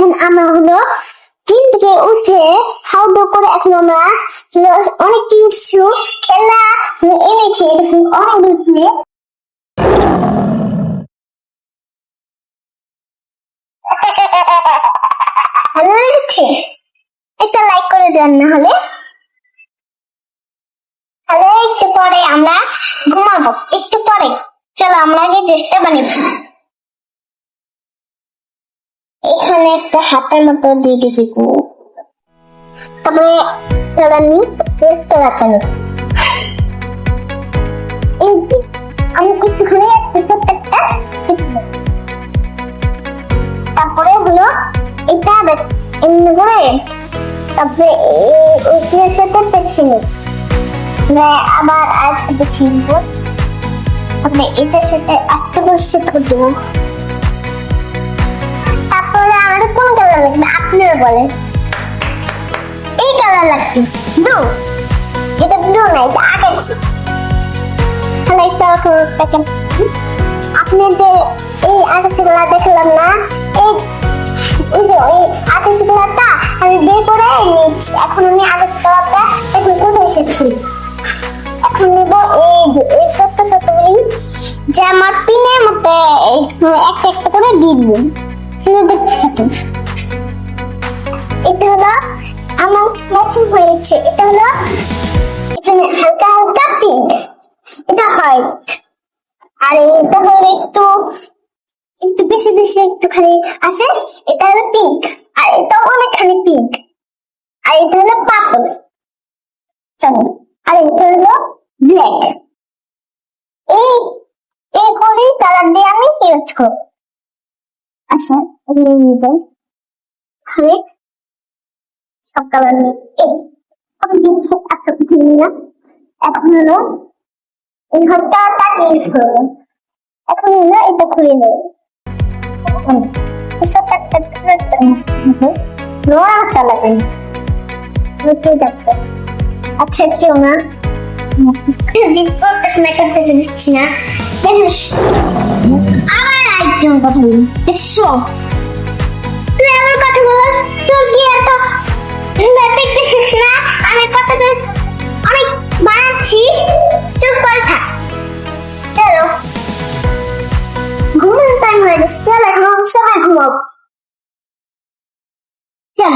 দেখেন আমরা হলো দিন থেকে উঠে খাওয়া দাওয়া করে এখন আমরা অনেক কিছু খেলা এনেছি। দেখুন অনেকগুলো ভালো লেগেছে, একটা লাইক করে যান না হলে। তাহলে একটু পরে আমরা ঘুমাবো, একটু পরে চলো আমরা আগে ড্রেসটা বানিয়ে ফেলি। এখানে একটা হাতের মতো দিয়ে দিয়েছি, তারপরে চলানি ড্রেসটা রাখানো। আমি একটুখানি প্রত্যেকটা তারপরে হলো এটা এমনি করে তারপরে ওই ড্রেসটা পেছনে আবার আরেকটা পেছনে নিবো, তারপরে এটার সাথে আস্তে করে সেট করে দেবো। তারপরে আমাদের কোন কালার লাগবে আপনারা বলেন? এই কালার লাগবে, ব্লু। এটা ব্লু না, এটা আকাশি। তাহলে আপনাদের এই আকাশি কালার দেখলাম না, ওই যে ওই আকাশি কালারটা আমি বের করে নিচ্ছি। এখন আমি আকাশি কালারটা এখন কোথায় এসেছি, এখন নিব এই যে এই সত্যগুলি যে আমার পিনের মধ্যে একটা একটা করে দিয়ে দিব। দেখতে থাকুন, এটা হলো আমার ম্যাচিং হয়েছে। এটা হলো এখানে হালকা হালকা পিঙ্ক, এটা হোয়াইট, আর এটা হলো একটু একটু বেশি বেশি একটুখানি আছে, এটা হলো পিঙ্ক, আর এটা অনেকখানি পিঙ্ক, আর এটা হলো পার্পল চলো, আর এটা হলো ব্ল্যাক। এই এই কলি কালার দিয়ে আমি ইউজ করব। আচ্ছা এগুলো নিয়ে যাই, সব কালার নিয়ে আমি দিচ্ছি। আচ্ছা না, এখন হলো এই ঘরটা তাকে ইউজ করবো। এখন হলো এটা খুলে নেব, আচ্ছা কেউ না করতেছে দিচ্ছি না। আবার একজন কথা বলি, দেখছো তুই আমার কথা বলাস, তোর কি এত দেখতেছিস না আমি কথাটা অনেক বানাচ্ছি? চুপ করে থাক। চলো ঘুমানোর টাইম হয়ে গেছে, চল এখন সবাই ঘুমাবো। চল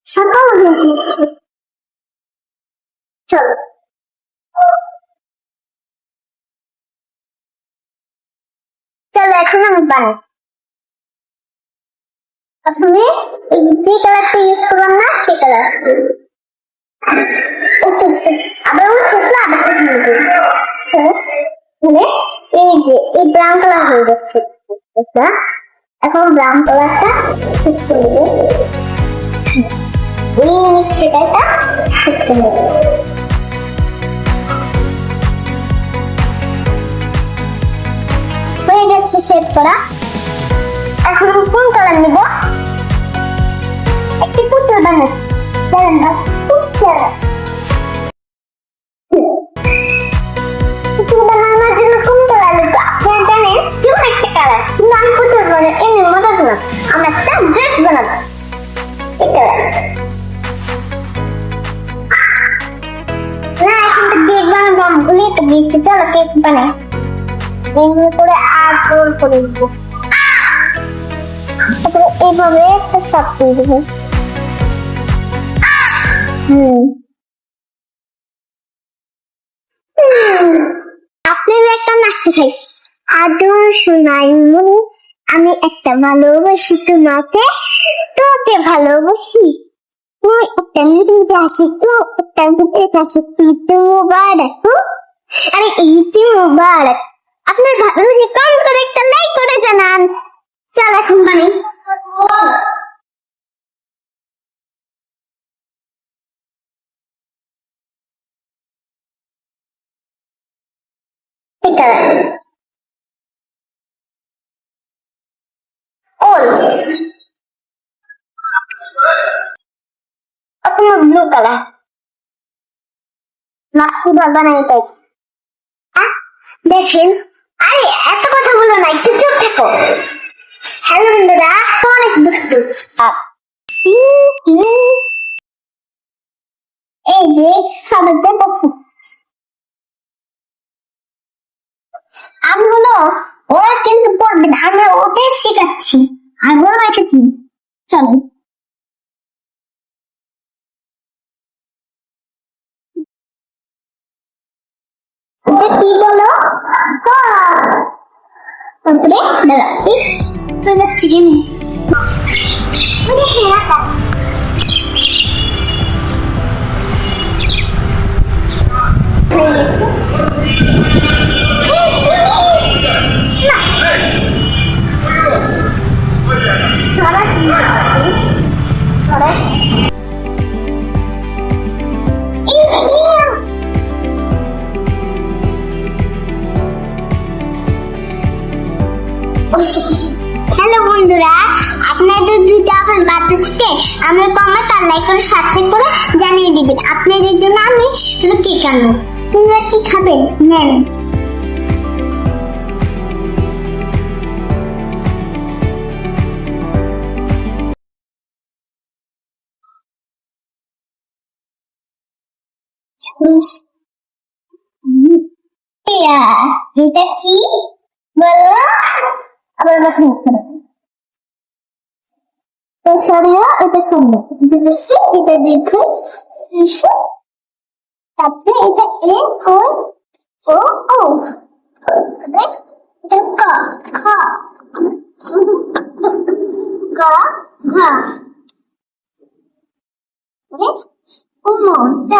সকাল হয়ে গিয়েছে, চলো চলো এখন আমি বানাই। প্রথমে যে কালারটা ইউজ করলাম না সে কালার আবার মানে এই যে এই ব্রাউন কালার হয়ে যাচ্ছে, এখন ব্রাউন কালারটা ঠিক করে দেবো, এই মিষ্টি কালারটা ঠিক করে দেবো। হয়ে গেছে সেট করা। এখন কোন কালার নিব? একটি পুতুল পুতুল বানানোর জন্য কোন কালার নিব আপনারা জানেন? কেউ একটা কালার, কিন্তু আমি পুতুল বানাই এমনি মজা না, আমরা একটা ড্রেস বানাবো। এই কালার না, এখন তো কেক বানাবো, আমি ভুলে তো গিয়েছি। চলো কেক বানাই, এমনি করে আর গোল করে দেবো, তারপরে এইভাবে একটা শট দিয়ে দেবো। আপনার একটা নাচতে খাই আদর শোনাই মনি আমি একটা ভালোবাসি তোমাকে, তোকে ভালোবাসি। তুই একটা নদীতে আসি, তো একটা নদীতে আসি, ঈদ মুবারক। আরে ঈদ মুবারক। আপনার ভালো লাগে কম করে একটা লাইক করে জানান। চল এখন বানি। ওল আপনার ব্লু কালার নাকি বানাই এটাই। দেখেন, আরে এত কথা বলো না, একটু চুপ থাকো। হ্যালো বন্ধুরা, অনেক দুষ্টু। এই যে সবাইকে দেখছি, আমি হলো ওরা কিন্তু পড়বে না, আমি ওদের শেখাচ্ছি। আর বলো এটা কি? চলো। এটা কি বলো? তারপরে দাঁড়া, চলে যাচ্ছি কেন? হয়ে গেছে। ছড়া শুনতে আসবে, ছড়া হ্যালো বন্ধুরা, আপনাদের যদি আমার বার্তা থাকে আমার কমেন্ট আর লাইক করে সাবস্ক্রাইব করে জানিয়ে দিবেন। আপনাদের জন্য আমি শুধু কেক আনবো। আপনারা কি খাবেন? নেন। এটা কি বলো? আবার বাসন করো। এটা সরিয়ে, এটা সামনে, এটা বেশি, এটা দীর্ঘ, তারপরে এটা এ ও ও ও, এটা ক খ গ ঘ, উম চ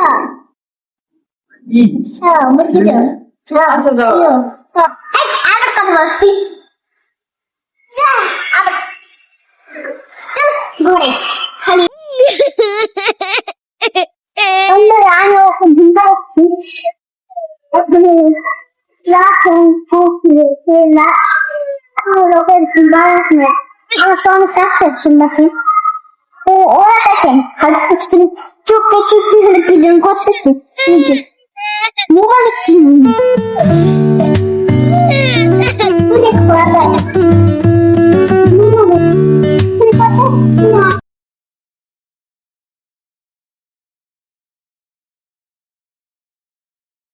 স বুঝি দাও। আচ্ছা যাও। তো আবার কথা বলছি। যা আবার ঘরে খালি বন্ধুরা, আমি ওকে ঘুমটা রাখছি। আমার তো অনেক কাজ করছেন নাকি? ওরা দেখেন চুপে চুপি হলে কি জন করতেছে, মোবাইল কি